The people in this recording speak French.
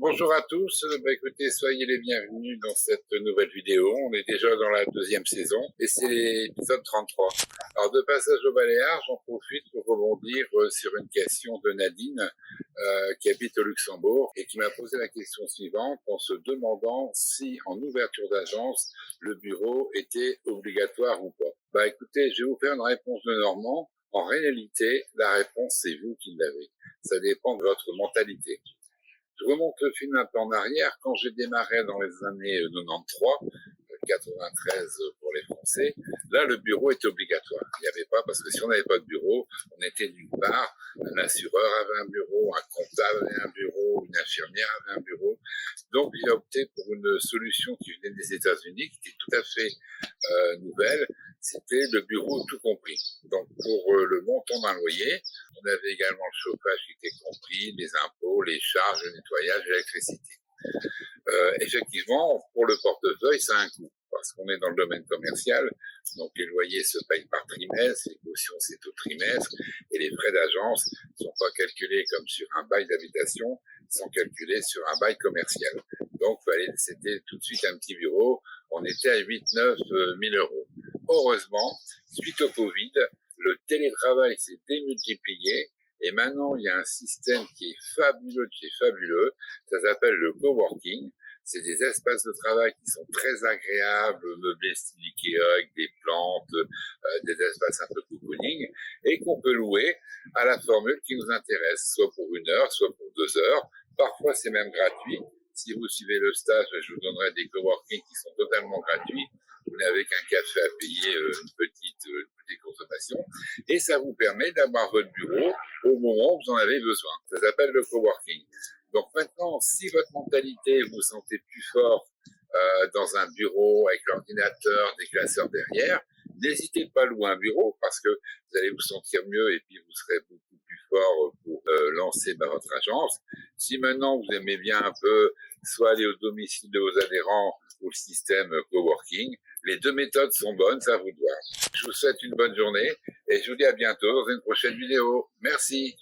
Bonjour à tous, écoutez, soyez les bienvenus dans cette nouvelle vidéo. On est déjà dans la deuxième saison et c'est l'épisode 33. Alors de passage au Baléares, j'en profite pour rebondir sur une question de Nadine qui habite au Luxembourg et qui m'a posé la question suivante en se demandant si en ouverture d'agence, le bureau était obligatoire ou pas. Écoutez, je vais vous faire une réponse de Normand. En réalité, la réponse, c'est vous qui l'avez. Ça dépend de votre mentalité. Je remonte le film un peu en arrière. Quand j'ai démarré dans les années 93, 93 pour les Français, là, le bureau était obligatoire. Il n'y avait pas, parce que si on n'avait pas de bureau, on était nulle part. Un assureur avait un bureau, un comptable avait un bureau, une infirmière avait un bureau. Donc, j'ai opté pour une solution qui venait des États-Unis, qui était tout à fait nouvelle. C'était le bureau tout compris. Donc, pour le montant d'un loyer, on avait également le chauffage qui était compris, les impôts, les charges, le nettoyage, l'électricité. Effectivement, pour le portefeuille, ça a un coût, parce qu'on est dans le domaine commercial, donc les loyers se payent par trimestre, les cautions c'est au trimestre, et les frais d'agence ne sont pas calculés comme sur un bail d'habitation, ils sont calculés sur un bail commercial. Donc c'était tout de suite un petit bureau, on était à 8-9 000 euros. Heureusement, suite au Covid, le télétravail s'est démultiplié, et maintenant, il y a un système qui est fabuleux, ça s'appelle le coworking. C'est des espaces de travail qui sont très agréables, meublés style Ikea avec des plantes, des espaces un peu cocooning, et qu'on peut louer à la formule qui nous intéresse, soit pour 1 heure, soit pour 2 heures. Parfois, c'est même gratuit. Si vous suivez le stage, je vous donnerai des coworking qui sont totalement gratuits. Vous n'avez qu'un café à payer, une petite consommation, et ça vous permet d'avoir votre bureau au moment où vous en avez besoin. Ça s'appelle le coworking. Donc maintenant, si votre mentalité, vous sentez plus fort dans un bureau avec l'ordinateur, des classeurs derrière, n'hésitez pas à louer un bureau parce que vous allez vous sentir mieux et puis vous serez beaucoup plus fort pour lancer votre agence. Si maintenant vous aimez bien un peu soit aller au domicile de vos adhérents ou le système coworking, les deux méthodes sont bonnes, ça vous doit. Je vous souhaite une bonne journée et je vous dis à bientôt dans une prochaine vidéo. Merci.